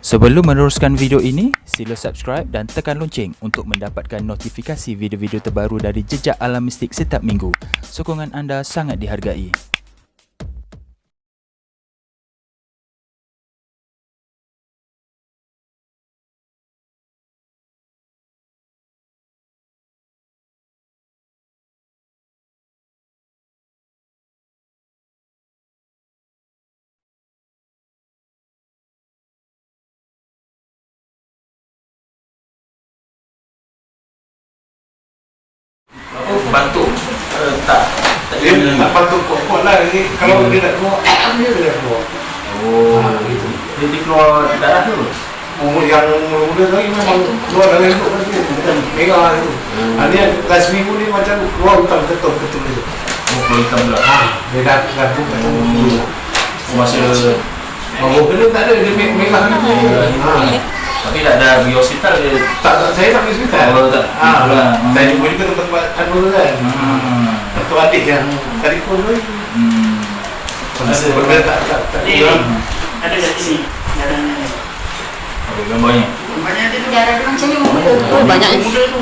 Sebelum meneruskan video ini, sila subscribe dan tekan lonceng untuk mendapatkan notifikasi video-video terbaru dari Jejak Alam Mistik setiap minggu. Sokongan anda sangat dihargai. Batuk tak dia tak batuk kuat-kuat lah ni. Kalau dia nak keluar dia keluar. Gitu. Dia keluar darah tu. Yang muda lagi memang keluar darah itu kan dia macam merah tu. Dia last minggu ni macam keluar hitam ketul itu. Keluar hitam pula. Dia dah macam masa kena tak ada dia merah ni. tapi tak ada pergi hospital dia. Tak, saya tak pergi hospital. Tak. Saya jumpa juga tempat anu kan. Satu adik yang telefon tu. Masa benda tak ada kat sini darahnya. Ada gambarnya. Gambarnya dia tu darah dia macam ni. Oh, banyak muda tu.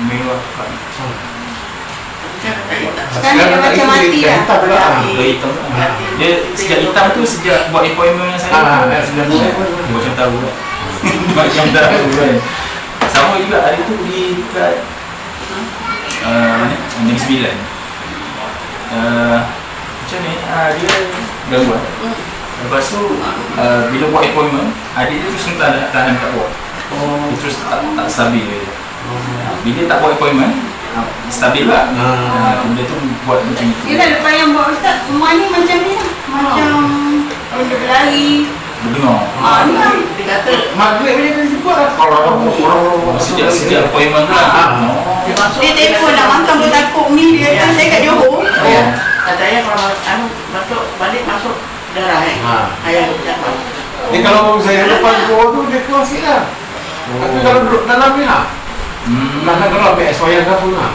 Merah. Sekarang dia macam mati dah. Hitam. Dia sejak hitam tu sejak buat appointment dengan saya. Sudah Dia macam tahu lah. Macam tahu kan. Sama juga hari tu di dekat Negeri Sembilan. Macam ni dia gangguan. Lepas tu bila buat appointment, adik dia terus tahan kat bawah. Dia terus tak stabil dia. Bila tak buat appointment, stabil lah. Benda tu buat macam itu. Yelah, lepas yang buat ustaz, rumah ni macam ni lah. Macam dia berlari. Berdengar. Ni lah. Dia kata maghrib ni dia sebut lah. Sejak appointment lah. dia telefon nak makan pun takut ni. Dia kata saya kat Johor. Katanya kalau masuk balik masuk darah ayah cakap. Ni kalau saya lepas keluar tu dia keluar sikit lah. Tapi kalau duduk dalam ni lah. Nak kalau ambil SYR ke pun lah.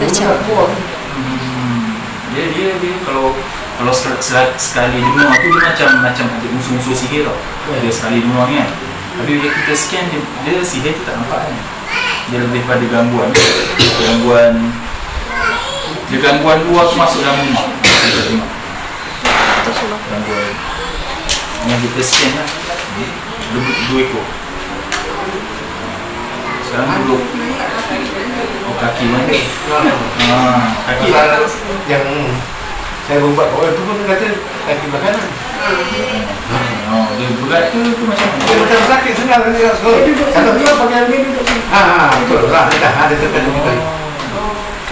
Dia keluar. Dia kalau sekali dengar tu dia macam ada musuh-musuh sihir tau. Dia sekali dengar ni kan. Tapi bila kita scan dia sihir tu tak nampak kan. Dia lebih pada gangguan luar tu masuk dalam rumah. Kita tengok. Gangguan yang kita scan lah. Dua ekor. Sekarang duduk. Kaki mana? Kaki yang saya buat orang tu pun kata kaki belakang. Dia berat tu macam mana? Dia macam sakit senang kan dia sekolah. Kalau dia pakai ni duduk sini. Betul lah. Dia dah ada tekan ni tadi.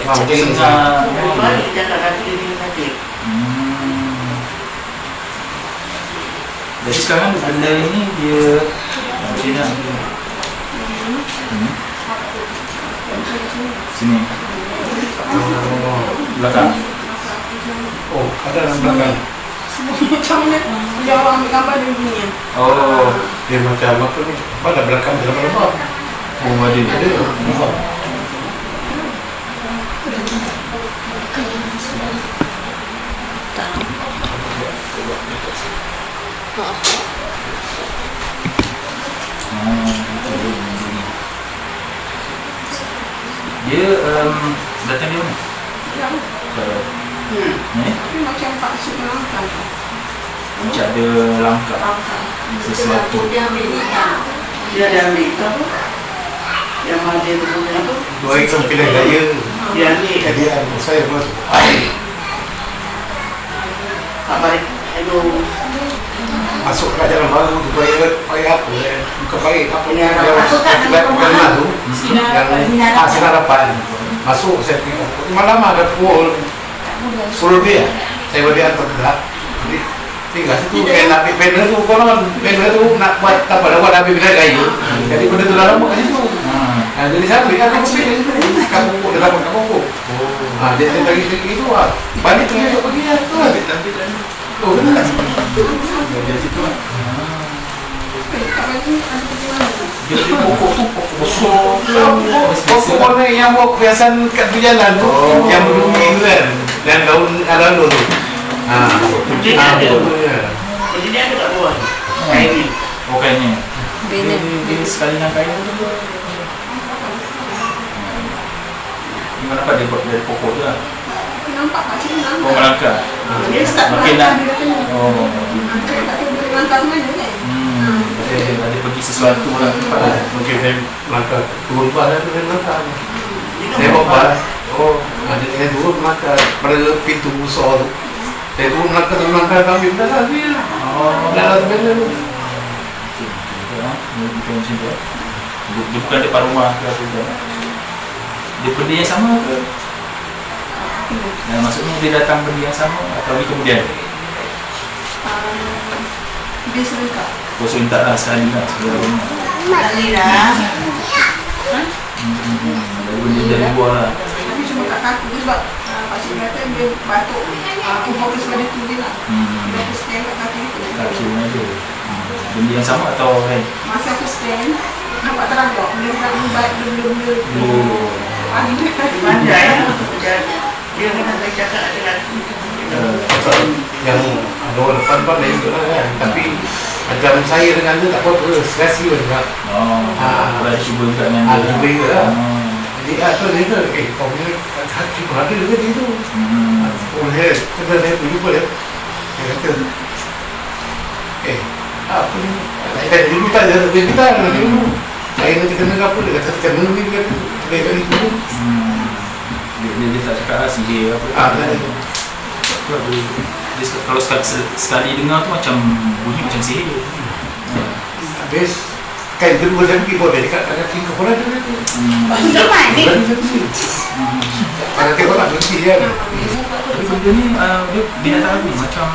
Macam senang. Balik jalan kaki dia sakit. Jadi sekarang benda ini dia macam mana? Sini. Belakang. Oh, ada dalam belakang. Macam mana? Dia orang ambil gambar dia ni. Dia macam apa ni? Pada belakang dalam lebar. Ada. Dia datang di mana? Tapi macam pakcik langkah. Macam ada langkah sesuatu. Dia ambil ni kan. Dia ada ambil tu apa? Yang ada tu punya tu. Dua ekor pilihan gaya. Dia ambil. Jadi saya masuk. Tak baik. Aduh. Masuk ke jalan baru tu payah apa? Bukan baik apa ni? Masuk kat dalam tu. Yang sinar harapan. Masuk saya pergi. Malam ada pukul 10 lebih. Saya balik hantar gelap. Jadi tinggal situ nak ambil banner tu. Kalau banner tu nak buat tak apa, nak buat ambil banner kayu. Jadi benda tu dah lama kat situ. Jadi saya beli aku ambil kampung dah lama kat kampung. Dia bagi itu lah. Balik tu esok pagi lah. Oh, benar. Dia situ lah. Dia pokok tu pokok besar. Pokok ni yang buat perhiasan kat tu jalan tu. Yang berduri tu kan. Dan daun tu. Dia ada. Jadi dia ada kat bawah. Kain ni. Oh, kainnya. Bina. Dia sekali dengan kain tu. Ni mana dapat dia buat dari pokok tu lah. Nampak macam mana? Oh, melangkah. Dia start Makin nak. Oh. Saya tak tahu dia langkah mana kan? Ada pergi sesuatu lah. Mungkin saya melangkah turun bas tu saya melangkah. Saya bawa bas. Oh, saya turun melangkah pada pintu besar tu. Saya turun melangkah kami dah habis lah. Dah habis lah. Dia bukan depan rumah ke apa ke? Dia benda yang sama ke? Maksudnya dia datang benda yang sama atau dia kemudian? Dia serentak. Kau minta lah sekali lah sebelum Sekali dah. dari benda dari luar lah. Tapi cuma kat kaki sebab Pakcik kata dia batuk. Aku fokus pada tu je lah. Bila aku stand kat kaki tu. Kaki pun ada. Benda yang sama atau lain? Masa aku stand, nampak terang tak? Dia tak membuat benda-benda. Oh. Pandai. Dia kena saya cakap ada lagi. Yang ada orang depan lain tu lah kan. Tapi macam saya dengan dia tak apa-apa, serasi pun juga. Boleh cuba juga dengan dia. Cuba juga lah. Jadi tu dia kata, kau punya hati pun ada juga dia tu. Oh, saya pergi jumpa dia. Dia kata, apa ni? Saya dulu tak ada, dia kata dulu. Saya nanti kena ke apa, dia kata kena ni, dia kata, dia kata dulu. Dia tak cakap lah sihir apa. Kalau sekali dengar tu macam bunyi macam sihir. Habis kan kedua lagi boleh dekat kaki kepala dia tu. Cepat ni. Kalau tengok tak berhenti kan. Tapi benda ni dia binatang apa macam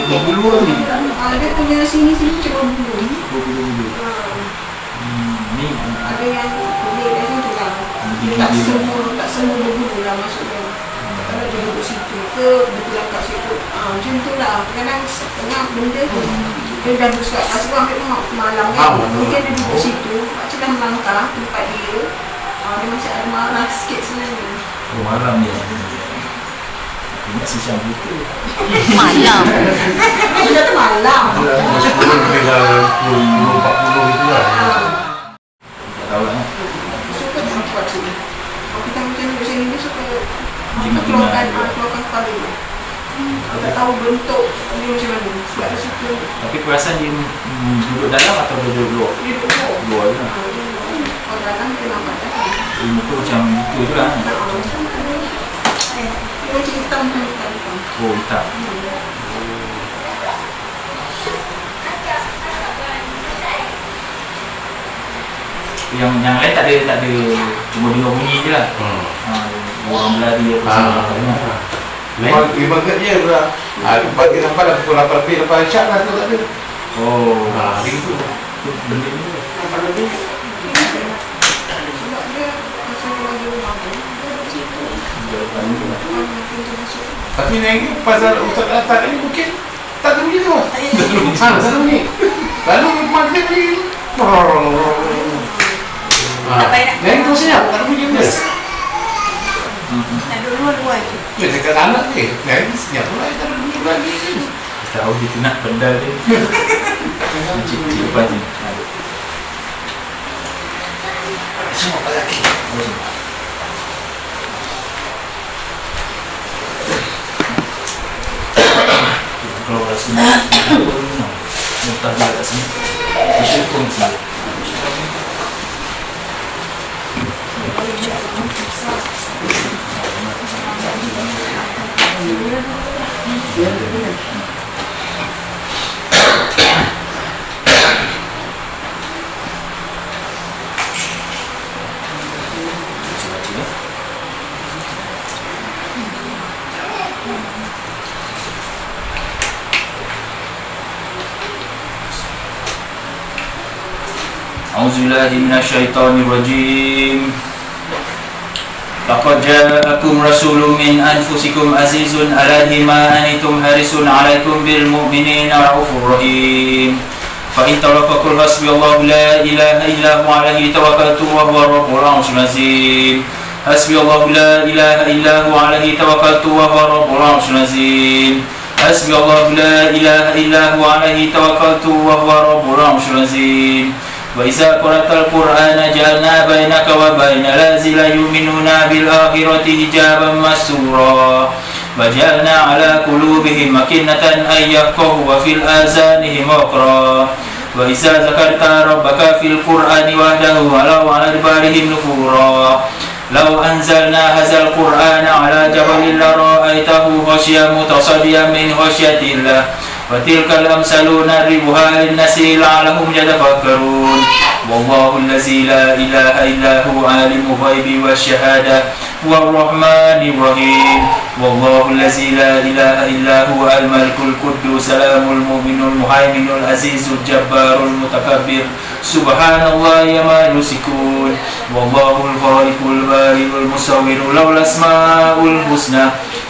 berbulu ni. Dia punya sini-sini cuma bulu. Berbulu. Ni Ada yang boleh macam tu lah. Tak semua berbulu lah maksudnya. Kalau dia duduk situ ke, betul kat situ. Macam tu lah. Kadang tengah benda tu. Dia dah bersuat. Lepas tu ambil malam kan. Mungkin dia duduk situ. Macam dah melangkah tempat dia. Dia macam ada marah sikit sebenarnya. malam dia. Ingat si Syam itu. Malam. Aku kata malam. Macam mana bila 40 itu lah. Tak tahu lah. Suka tak buat sini. Kalau kita macam duduk sini, dia suka keluarkan kepala dia. Aku tak tahu bentuk dia macam mana. Sebab dia suka. Tapi perasan dia duduk dalam atau duduk luar? Dia duduk luar. Luar je lah. Kalau datang dia nampak tak. Dia muka macam itu je lah. Dia macam hitam. Oh, hitam. Yang lain tak ada, cuma dengar bunyi je lah. Orang berlari apa semua. Lima kat je pula. Bagi sampai dah pukul 8 lebih lepas Isyak lah tu tak ada. Oh, Itu benda ni. Apa lebih? Sebab dia pasal lagi rumah tu. Dia duduk situ. Tapi lagi pasal Ustaz datang ni mungkin tak ada bunyi tu. Tak ada bunyi. Lalu mati bunyi. Yang tu senyap, tak ada bunyi dia. Tak ada luar-luar je. Dia dekat anak ni. Yang senyap pula tak ada bunyi lagi. Tahu dia tu nak benda dia. Cik lepas ni. Semua pada lagi. Kalau rasa muntah dia kat sini. Isu pun sini. A'udzubillahi minasyaitonirrajim. Laqad ja'akum rasulun min anfusikum azizun 'alaihi ma anittum harisun 'alaikum bil mu'minina raufur rahim. Fa in tawaffakum hasbiyallahu la ilaha illa huwa 'alaihi tawakkaltu wa huwa rabbul 'arsyil azim. Hasbiyallahu la ilaha illa huwa 'alaihi tawakkaltu wa huwa rabbul 'arsyil azim. حسبي الله لا إله إلا هو عليه توكلت وهو رب العرش العظيم وإذا قرأت القرآن جعلنا بينك وبين الذين لا يؤمنون بالآخرة حجابا مستورا وجعلنا على قلوبهم أكنة أن يفقهوا وفي آذانهم وقرا وإذا ذكرت ربك في القرآن وحده ولوا على أدبارهم نفورا لو أنزلنا هذا القرآن على جبل لرأيته خاشعا متصدعا من خشية الله وتلك الأمثال نضربها للناس لعلهم يتفكرون والله الذي لا إله إلا هو عالم الغيب والشهادة هو الرحمن الرحيم والله الذي لا إله إلا هو الملك القدوس السلام المؤمن المهيمن العزيز الجبار المتكبر سبحان الله ما يشركون والله الخالق البارئ المصور له الأسماء الحسنى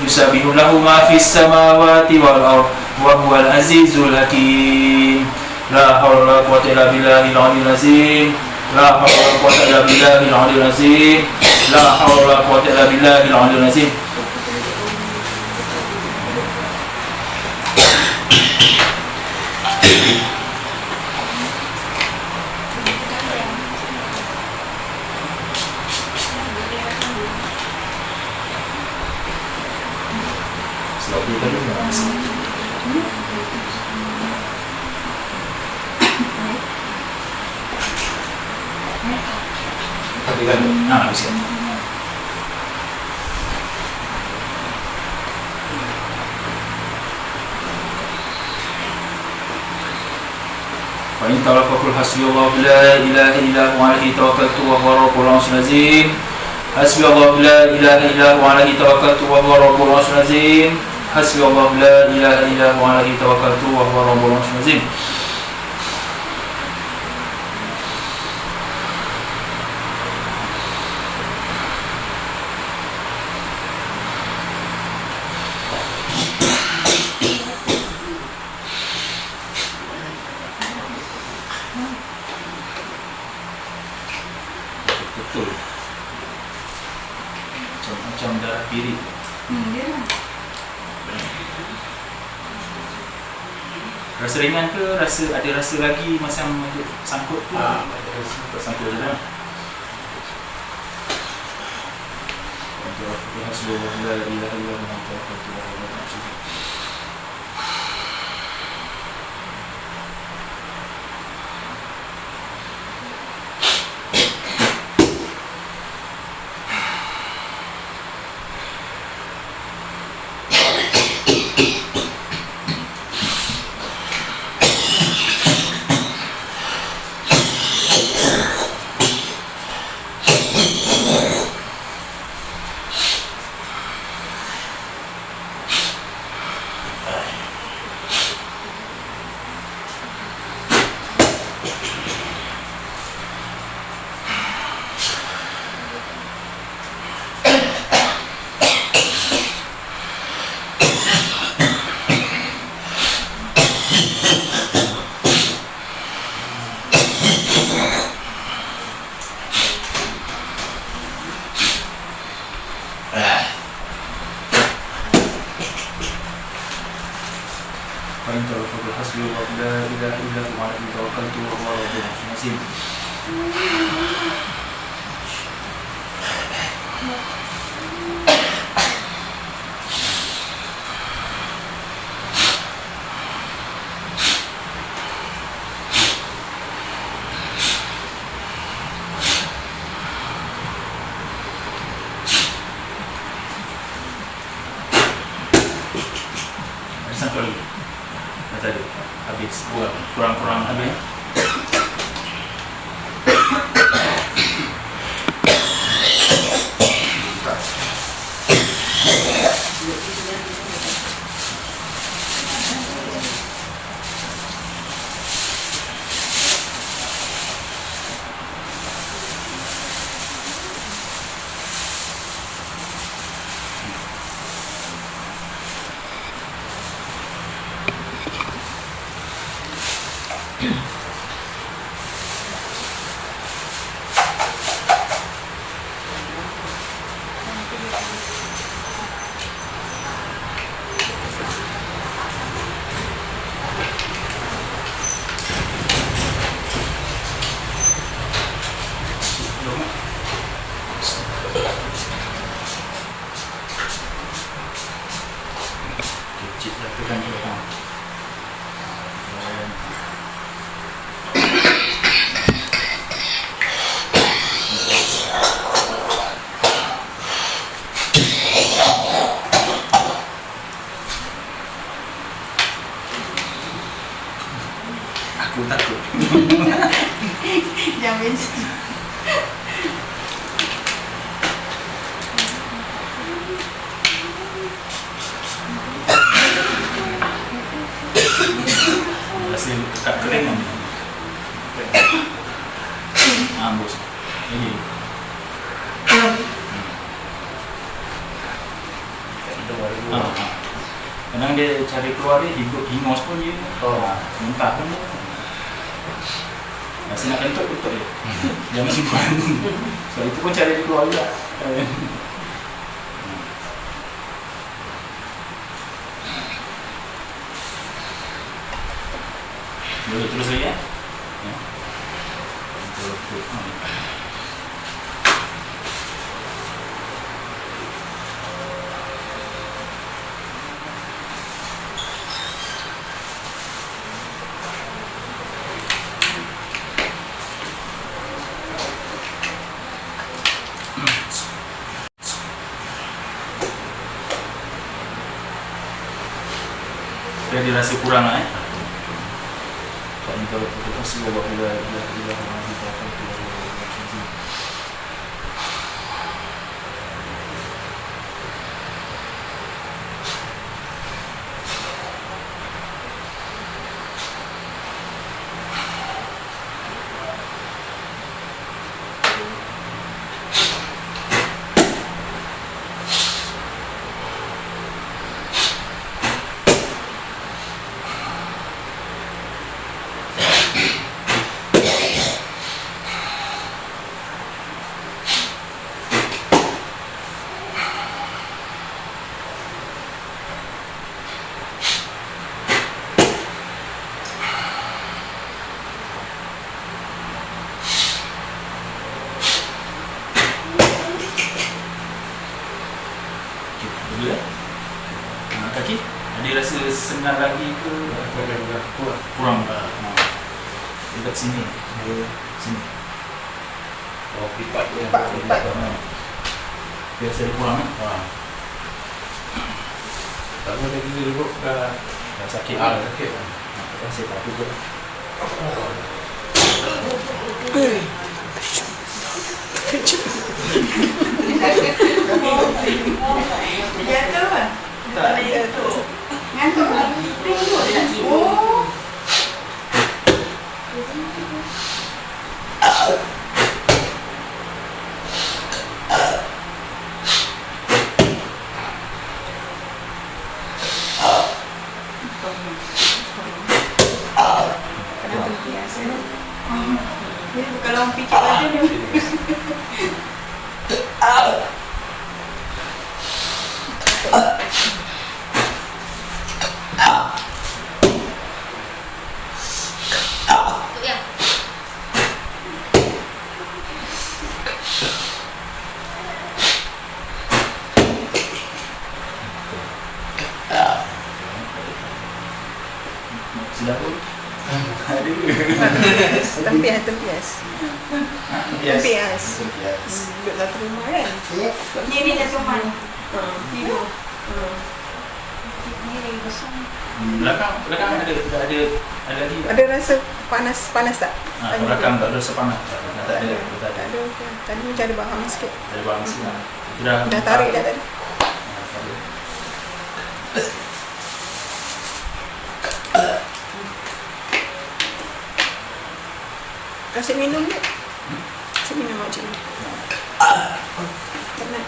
يسبح له ما في السماوات والأرض وهو العزيز الحكيم لا حول ولا قوة إلا بالله العلي العظيم لا حول ولا قوة إلا بالله العلي العظيم لا حول ولا قوة إلا بالله العلي العظيم. Bisa. فإن تولوا فقل حسبي الله لا إله إلا هو عليه توكلت وهو رب العرش العظيم حسبي الله لا إله إلا هو عليه توكلت وهو رب العرش العظيم حسبي الله لا إله إلا هو عليه توكلت وهو رب العرش العظيم. Betul. Macam darah piring. Ya lah. Rasa ringan ke ada rasa lagi macam sangkut tu? Sangkut je lah. Satu lagi. Tadi habis kurang habis. takut. Jangan bensin. Rasa dekat kering kan. Bos. Ini. Kadang dia cari keluar dia hidup hingus pun dia. Muntah pun dia. Rasa nak kentut dia. Jangan simpan. Sebab itu pun cara dia keluar juga. Boleh terus lagi ya? Dia dirasa kurang lah kalau kita kasih bawa dia kaki. Ada rasa senang lagi ke kurang? Dekat sini. Sini. Lipat. Biasa dia kurang Tak boleh gini dulu dah sakit. Sakit. Saya tak juga. Jatuh kan? Tak jatuh. Ngantuk kan? Oh. Kenapa biasa? Dia kalau orang fikir aja dia. Sudah pun? Tempias. Duduk satu rumah kan? Kiri dan teman. Tidur. Kiri kosong. Belakang ada lagi. Ada rasa panas tak? Belakang tak ada rasa panas. Tak ada. Tadi macam ada bahang sikit. Ada bang sini. Dah tarik dah tadi. Rasa minum je. Rasa minum macam ni. Penat.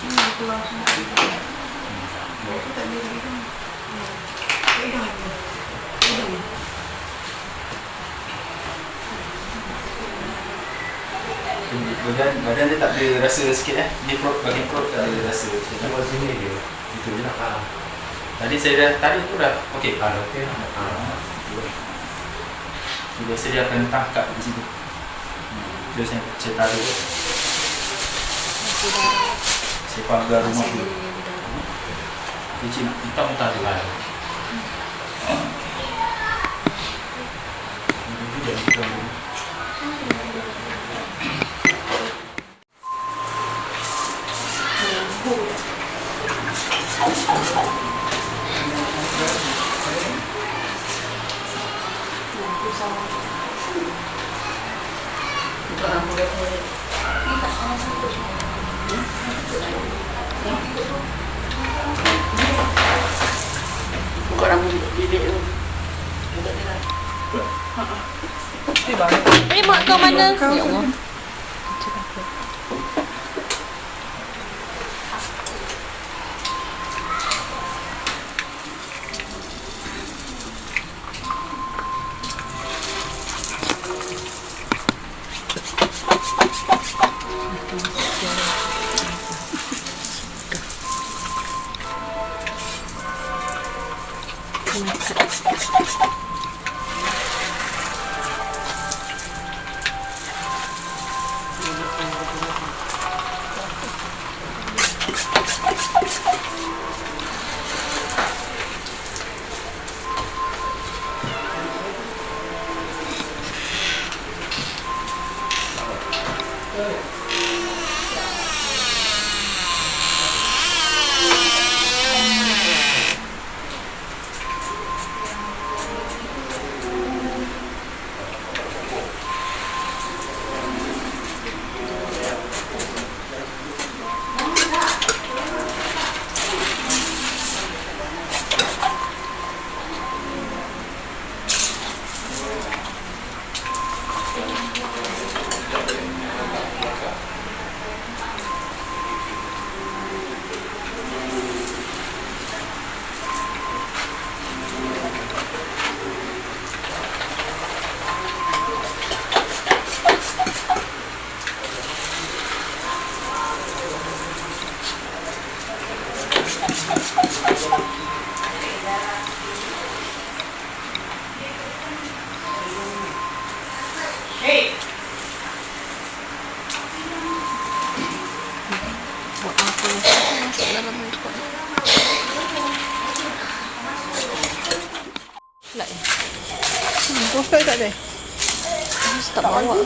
Itu keluar semua. Aku tak boleh lagi. Badan dia tak ada rasa sikit Dia bagian perut tak ada rasa sikit. Cuma sini dia. Itu je lah. Tadi saya dah tarik tu dah okey. Okey. Biasa dia akan tangkap di situ. Terus saya tarik. Saya pagar rumah tu. Kecil nak hitam-hitam tu lah. Buka rambut bilik tu. Mak kau mana? Ya Allah. Poster tak ada? Tak bawa.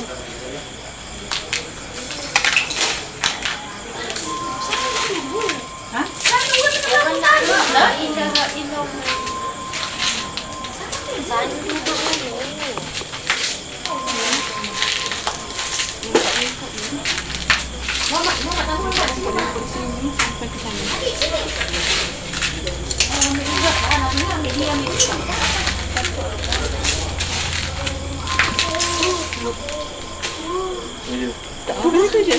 Tak boleh tu je.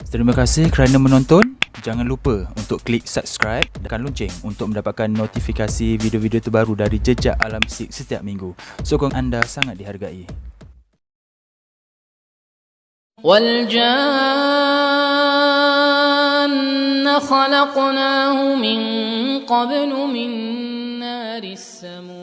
Terima kasih kerana menonton. Jangan lupa untuk klik subscribe dan tekan lonceng untuk mendapatkan notifikasi video-video terbaru dari Jejak Alam Mistik setiap minggu. Sokongan anda sangat dihargai. والجان خلقناه من قبل من نار السموم